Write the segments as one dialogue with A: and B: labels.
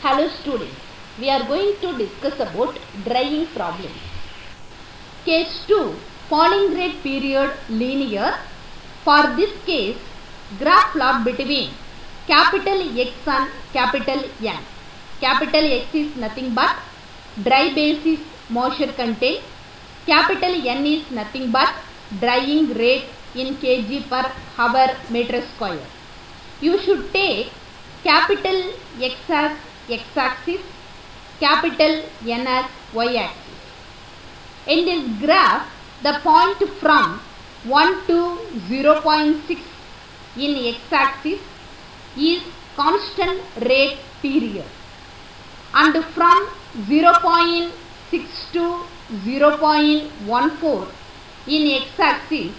A: Hello students, we are going to discuss about drying problem. Case 2, falling rate period linear. For this case, graph plot between capital X and capital N. Capital X is nothing but dry basis moisture content. Capital N is nothing but drying rate in kg per hour meter square. You should take capital X as x-axis, capital N as y-axis. In this graph, the point from 1 to 0.6 in x-axis is constant rate period, and from 0.6 to 0.14 in x-axis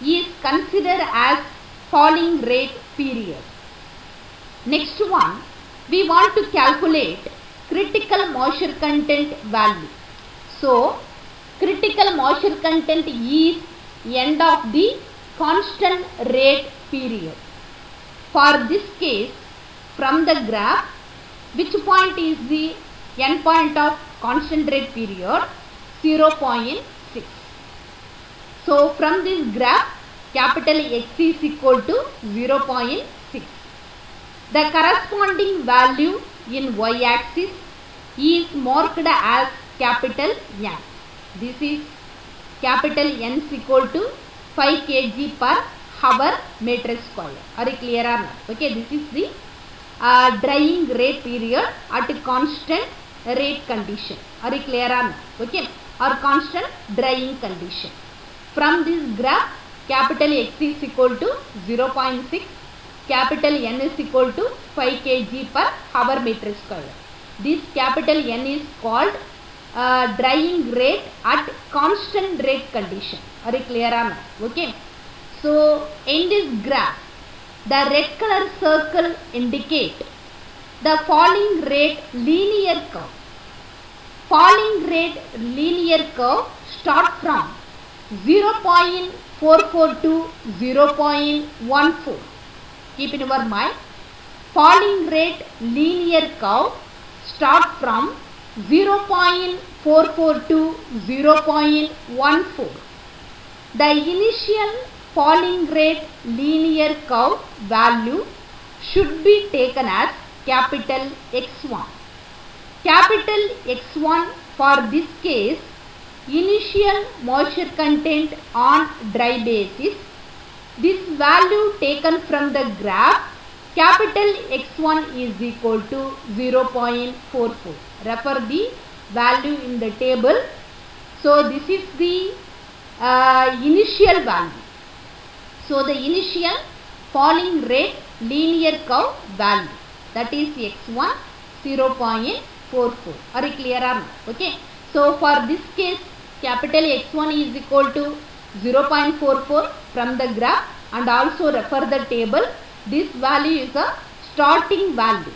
A: is considered as falling rate period. Next one, we want to calculate critical moisture content value. So, critical moisture content is end of the constant rate period. For this case, from the graph, which point is the end point of constant rate period? 0.6. So, from this graph, capital X is equal to 0.6. The corresponding value in y-axis is marked as capital N. This is capital N is equal to 5 kg per hour meter square. Are you clear or not? Okay, this is the drying rate period at constant rate condition. Are you clear or not? Okay, or constant drying condition. From this graph, capital X is equal to 0.6. Capital N is equal to 5 kg per hour meter square. This capital N is called drying rate at constant rate condition. Are you clear or not? Okay. So, in this graph, the red color circle indicate the falling rate linear curve. Falling rate linear curve start from 0.44 to 0.14. Keep in your mind, falling rate linear curve start from 0.44 to 0.14. The initial falling rate linear curve value should be taken as capital X1. Capital X1 for this case, initial moisture content on dry basis. This value taken from the graph, capital X1 is equal to 0.44. Refer the value in the table. So, this is the initial value. So, the initial falling rate linear curve value, that is X1 0.44. Are you clear or not? Okay. So, for this case, capital X1 is equal to 0.44 from the graph, and also refer the table. This value is a starting value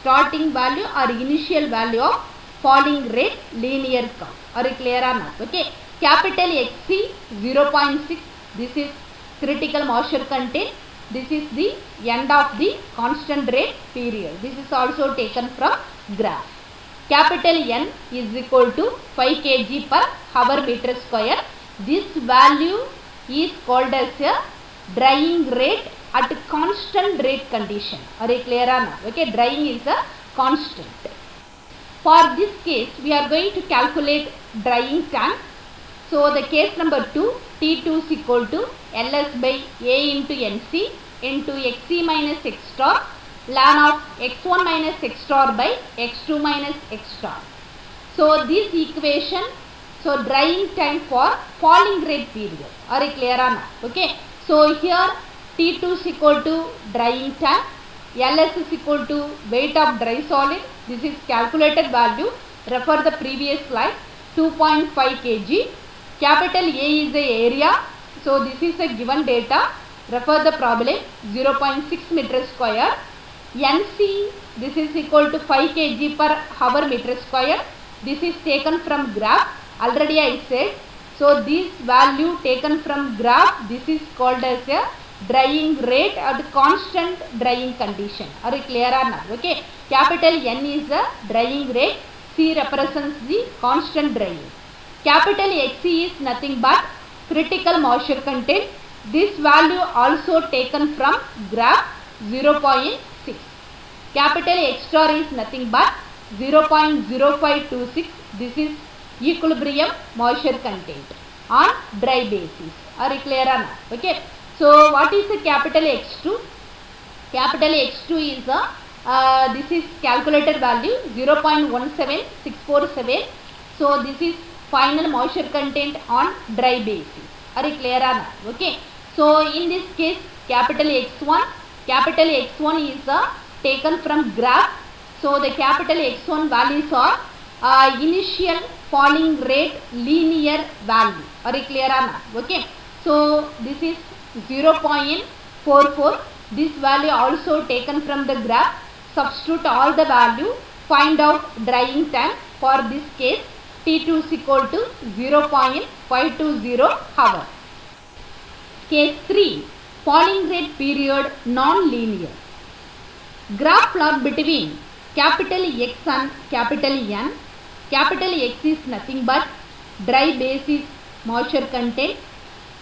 A: or initial value of falling rate linear curve. Are you clear or not? Okay. Capital XC 0.6. This is critical moisture content. This is the end of the constant rate period. This is also taken from graph. Capital N is equal to 5 kg per hour meter square. This value is called as a drying rate at constant rate condition. Are you clear or not? Okay, drying is a constant. For this case, we are going to calculate drying time. So, the case number 2, T2 is equal to Ls by A into Nc into Xc minus X star ln of X1 minus X star by X2 minus X star. So, this equation, so drying time for falling rate period. Are you clear or not? Okay. So, here T2 is equal to drying time, Ls is equal to weight of dry solid. This is calculated value. Refer the previous slide, 2.5 kg. Capital A is the area. So, this is a given data. Refer the problem, 0.6 meter square. Nc, this is equal to 5 kg per hour meter square. This is taken from graph. Already I said. So, this value taken from graph, this is called as a drying rate at constant drying condition. Are you clear or not? Okay. Capital N is the drying rate. C represents the constant drying. Capital Xc is nothing but critical moisture content. This value also taken from graph 0.6. Capital X star is nothing but 0.0526. This is equilibrium moisture content on dry basis. Are you clear or not? Okay. So what is the capital X2? Capital X2 is this is calculated value 0.17647. So this is final moisture content on dry basis. Are you clear or not? Okay. So in this case, capital X1 is taken from graph. So the capital X1 values are initial falling rate linear value. Are you clear or not? Okay. So this is 0.44. This value also taken from the graph. Substitute all the value. Find out drying time. For this case, T2 is equal to 0.520 hour. Case 3. Falling rate period non-linear. Graph plot between capital X and capital N. Capital X is nothing but dry basis moisture content.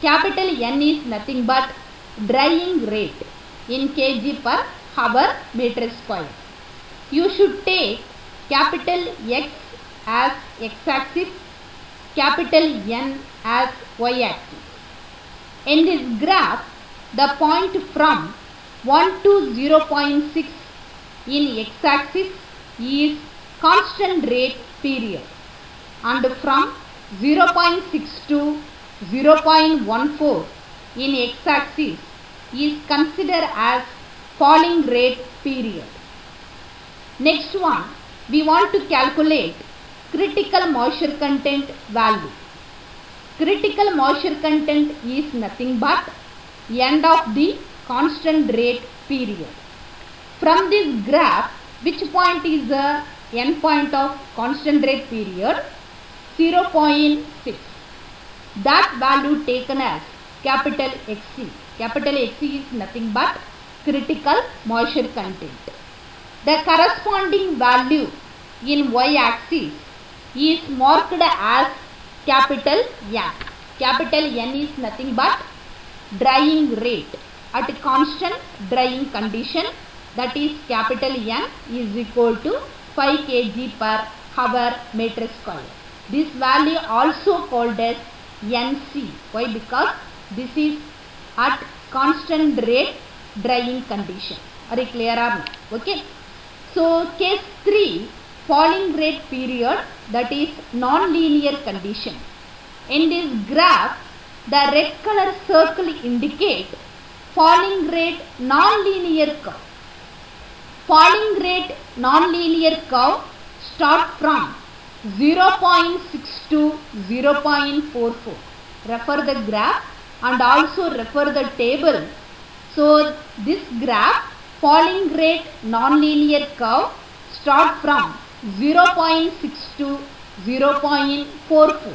A: Capital N is nothing but drying rate in kg per hour meter square. You should take capital X as x-axis, capital N as y-axis. In this graph, the point from 1 to 0.6 in x-axis is constant rate period, and from 0.6 to 0.14 in x-axis is considered as falling rate period. Next one, we want to calculate critical moisture content value. Critical moisture content is nothing but end of the constant rate period. From this graph, which point is the end point of constant rate period? 0.6. That value taken as capital Xc. Capital Xc is nothing but critical moisture content. The corresponding value in y-axis is marked as capital N. Capital N is nothing but drying rate at constant drying condition, that is capital N is equal to 5 kg per hour meter square. This value also called as NC. Why? Because this is at constant rate drying condition. Are you clear or not? Okay. So case 3, falling rate period, that is non-linear condition. In this graph, the red color circle indicate falling rate non-linear curve. Falling rate non-linear curve start from 0.6 to 0.44. Refer the graph and also refer the table. So this graph, falling rate non-linear curve start from 0.6 to 0.44.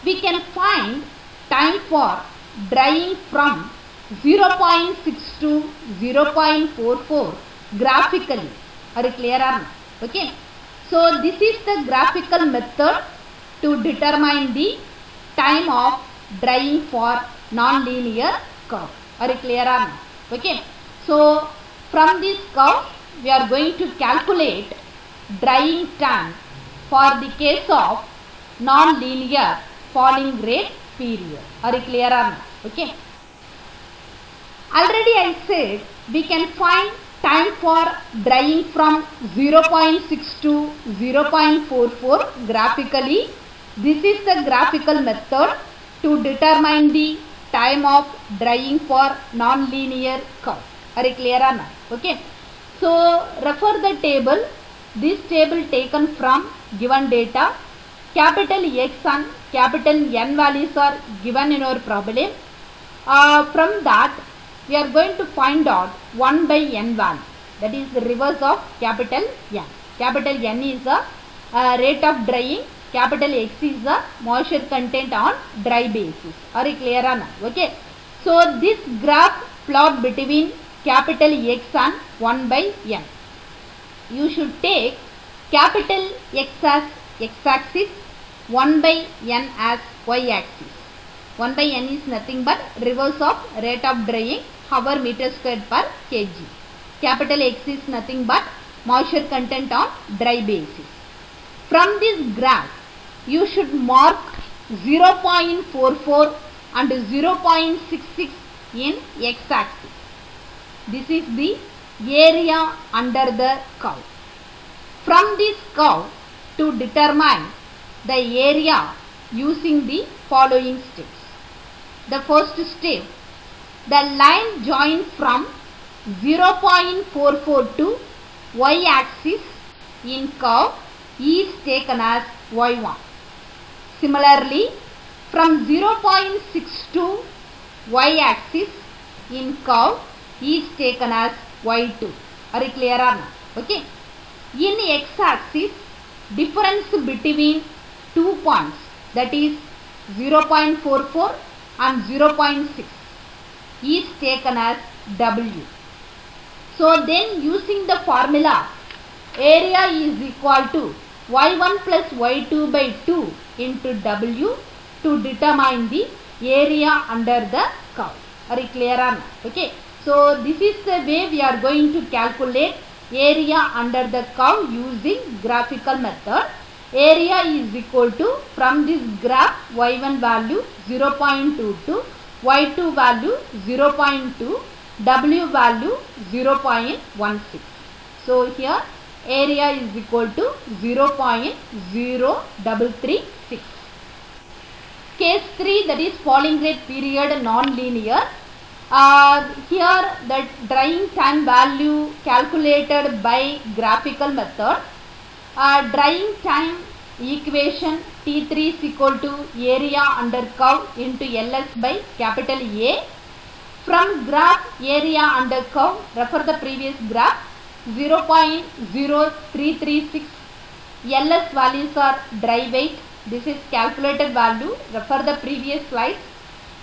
A: We can find time for drying from 0.6 to 0.44 graphically. Are you clear or not? Okay. So this is the graphical method to determine the time of drying for non-linear curve. Are you clear or not? Okay. So from this curve, we are going to calculate drying time for the case of non-linear falling rate period. Are you clear or not? Okay. Already I said we can find time for drying from 0.6 to 0.44 graphically. This is the graphical method to determine the time of drying for non-linear curve. Are you clear or not? Okay. So refer the table. This table taken from given data. Capital X and capital N values are given in our problem. From that, we are going to find out 1 by N value. That is the reverse of capital N. Capital N is the rate of drying. Capital X is the moisture content on dry basis. Are you clear or not? Okay. So this graph plot between capital X and 1 by N. you should take capital X as x-axis, 1 by n as y-axis. 1 by n is nothing but reverse of rate of drying, hour meter square per kg. Capital X is nothing but moisture content on dry basis. From this graph, you should mark 0.44 and 0.66 in x-axis. This is the area under the curve. From this curve, to determine the area using the following steps. The first step, the line joined from 0.44 to y-axis in curve is taken as y1. Similarly, from 0.6 to y-axis in curve is taken as y2. Are you clear or not? Okay. In x-axis, difference between 2 points, that is 0.44 and 0.6 is taken as W. So then using the formula, area is equal to y1 plus y2 by 2 into W to determine the area under the curve. Are you clear or not? Okay. So this is the way we are going to calculate area under the curve using graphical method. Area is equal to, from this graph, y1 value 0.22, y2 value 0.2, w value 0.16. So here area is equal to 0.0336. Case 3, that is falling rate period non-linear. Here the drying time value calculated by graphical method. Drying time equation T3 is equal to area under curve into LS by capital A. From graph area under curve, refer the previous graph, 0.0336. LS values are dry weight. This is calculated value. Refer the previous slide,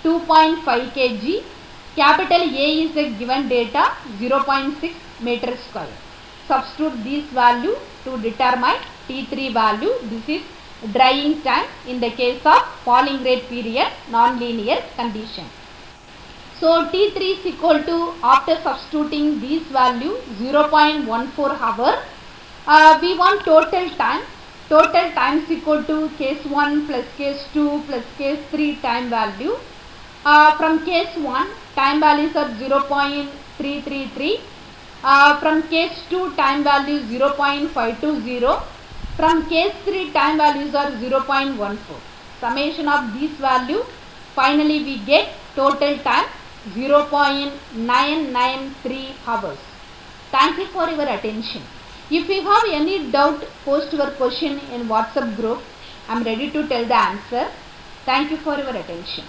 A: 2.5 kg. Capital A is the given data, 0.6 meter square. Substitute this value to determine T3 value. This is drying time in the case of falling rate period non-linear condition. So T3 is equal to, after substituting this value, 0.14 hour. We want total time. Total time is equal to case 1 plus case 2 plus case 3 time value. From case 1, time values are 0.333. From case 2, time value 0.520. From case 3, time values are 0.14. Summation of this value, finally we get total time 0.993 hours. Thank you for your attention. If you have any doubt, post your question in WhatsApp group. I am ready to tell the answer. Thank you for your attention.